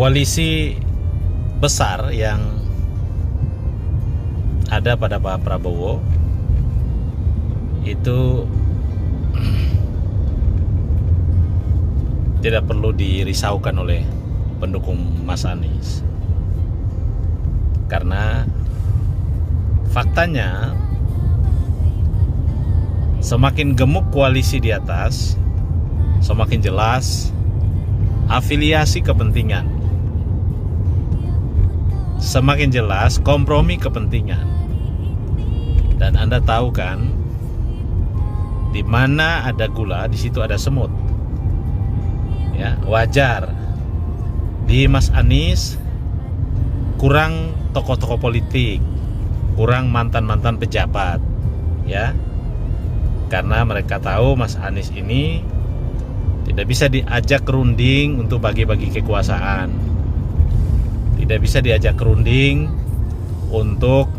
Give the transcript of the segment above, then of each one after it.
koalisi besar yang ada pada Pak Prabowo itu tidak perlu dirisaukan oleh pendukung Mas Anies, karena faktanya semakin gemuk koalisi di atas, semakin jelas afiliasi kepentingan, semakin jelas kompromi kepentingan. Dan Anda tahu kan, di mana ada gula, di situ ada semut. Ya, wajar di Mas Anies kurang tokoh-tokoh politik, kurang mantan-mantan pejabat, ya. Karena mereka tahu Mas Anies ini tidak bisa diajak kerunding untuk bagi-bagi kekuasaan, tidak bisa diajak kerunding untuk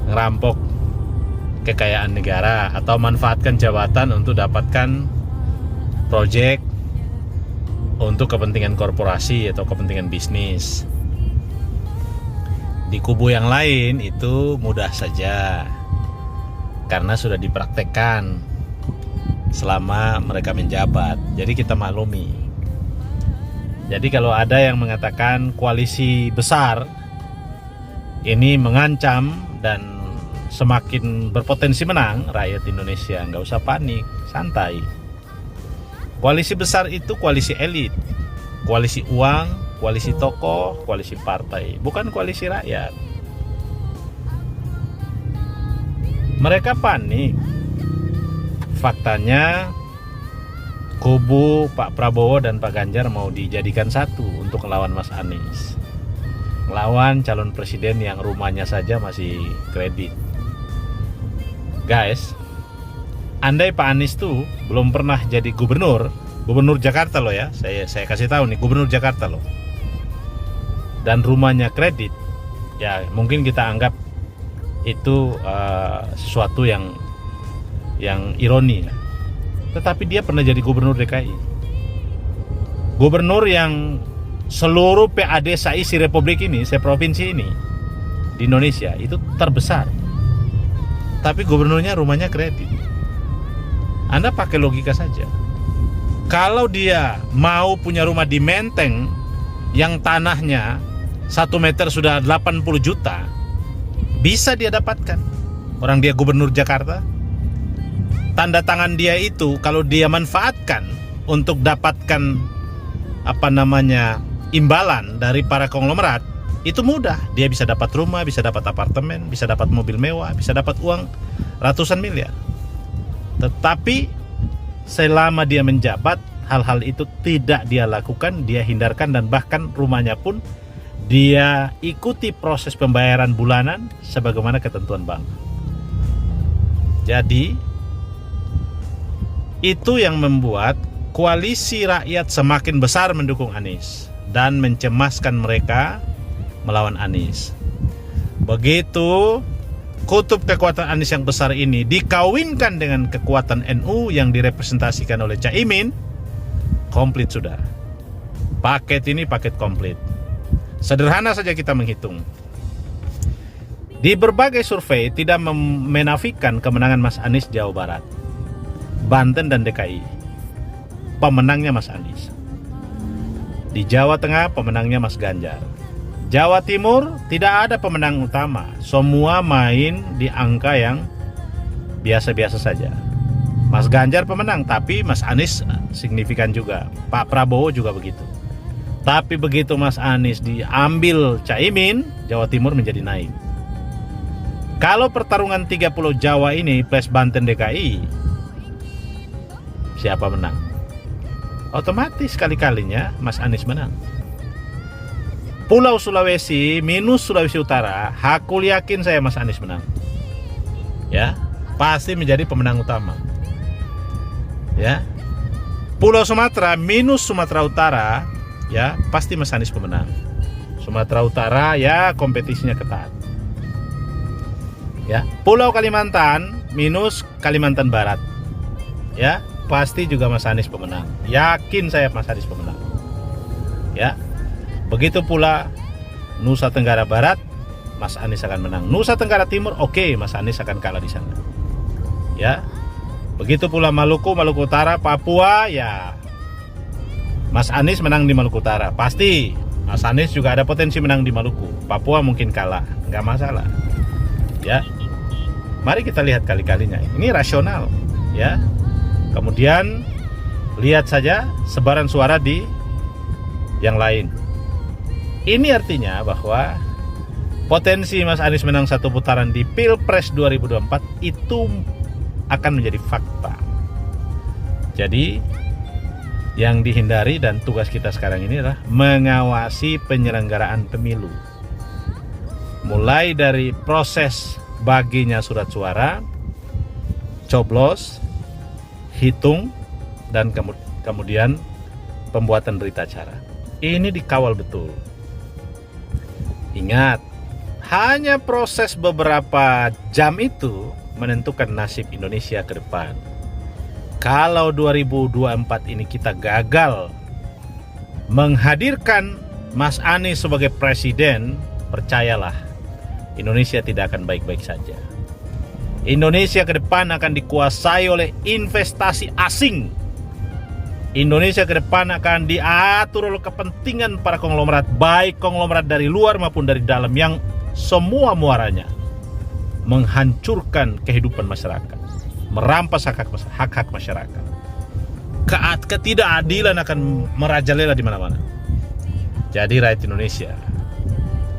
ngerampok kekayaan negara atau manfaatkan jabatan untuk dapatkan proyek untuk kepentingan korporasi atau kepentingan bisnis. Di kubu yang lain itu mudah saja, karena sudah dipraktekkan selama mereka menjabat. Jadi kita maklumi. Jadi kalau ada yang mengatakan koalisi besar ini mengancam dan semakin berpotensi menang, rakyat Indonesia nggak usah panik, santai. Koalisi besar itu koalisi elit, koalisi uang, koalisi tokoh, koalisi partai, bukan koalisi rakyat. Mereka panik. Faktanya kubu Pak Prabowo dan Pak Ganjar mau dijadikan satu untuk melawan Mas Anies, melawan calon presiden yang rumahnya saja masih kredit. Guys, andai Pak Anies tuh belum pernah jadi gubernur Jakarta loh ya, saya kasih tahu nih, gubernur Jakarta loh, dan rumahnya kredit, ya mungkin kita anggap itu sesuatu yang ironi ya. Tetapi dia pernah jadi gubernur DKI, gubernur yang seluruh PAD seisi republik ini, seprovinsi ini di Indonesia itu terbesar, tapi gubernurnya rumahnya kredit. Anda pakai logika saja. Kalau dia mau punya rumah di Menteng yang tanahnya 1 meter sudah 80 juta, bisa dia dapatkan. Orang dia gubernur Jakarta. Tanda tangan dia itu kalau dia manfaatkan untuk dapatkan imbalan dari para konglomerat, itu mudah. Dia bisa dapat rumah, bisa dapat apartemen, bisa dapat mobil mewah, bisa dapat uang ratusan miliar. Tetapi selama dia menjabat, hal-hal itu tidak dia lakukan, dia hindarkan, dan bahkan rumahnya pun dia ikuti proses pembayaran bulanan sebagaimana ketentuan bank. Jadi itu yang membuat koalisi rakyat semakin besar mendukung Anies dan mencemaskan mereka melawan Anies. Begitu kutub kekuatan Anies yang besar ini dikawinkan dengan kekuatan NU yang direpresentasikan oleh Caimin, komplit sudah. Paket ini paket komplit. Sederhana saja kita menghitung. Di berbagai survei tidak menafikan kemenangan Mas Anies Jawa Barat, Banten dan DKI. Pemenangnya Mas Anies. Di Jawa Tengah pemenangnya Mas Ganjar. Jawa Timur tidak ada pemenang utama. Semua main di angka yang biasa-biasa saja. Mas Ganjar pemenang, tapi Mas Anies signifikan juga. Pak Prabowo juga begitu. Tapi begitu Mas Anies diambil Caimin, Jawa Timur menjadi naik. Kalau pertarungan 30 Jawa ini plus Banten DKI, siapa menang? Otomatis kali-kalinya Mas Anies menang. Pulau Sulawesi minus Sulawesi Utara, aku yakin saya Mas Anies menang. Ya, pasti menjadi pemenang utama. Ya. Pulau Sumatera minus Sumatera Utara, ya pasti Mas Anies pemenang. Sumatera Utara ya kompetisinya ketat. Ya, Pulau Kalimantan minus Kalimantan Barat, ya pasti juga Mas Anies pemenang. Yakin saya Mas Anies pemenang. Ya, Begitu pula Nusa Tenggara Barat, Mas Anies akan menang. Nusa Tenggara Timur, oke, Mas Anies akan kalah di sana. Ya. Begitu pula Maluku, Maluku Utara, Papua, ya Mas Anies menang di Maluku Utara. Pasti Mas Anies juga ada potensi menang di Maluku. Papua mungkin kalah, nggak masalah. Ya. Mari kita lihat kali-kalinya. Ini rasional, ya. Kemudian lihat saja sebaran suara di yang lain. Ini artinya bahwa potensi Mas Anies menang satu putaran di Pilpres 2024 itu akan menjadi fakta. Jadi yang dihindari dan tugas kita sekarang ini adalah mengawasi penyelenggaraan pemilu. Mulai dari proses baginya surat suara, coblos, hitung, dan kemudian pembuatan berita acara. Ini dikawal betul. Ingat, hanya proses beberapa jam itu menentukan nasib Indonesia ke depan. Kalau 2024 ini kita gagal menghadirkan Mas Anies sebagai presiden, percayalah, Indonesia tidak akan baik-baik saja. Indonesia ke depan akan dikuasai oleh investasi asing. Indonesia ke depan akan diatur oleh kepentingan para konglomerat, baik konglomerat dari luar maupun dari dalam, yang semua muaranya menghancurkan kehidupan masyarakat, merampas hak-hak masyarakat. Ketidakadilan akan merajalela di mana-mana. Jadi rakyat Indonesia,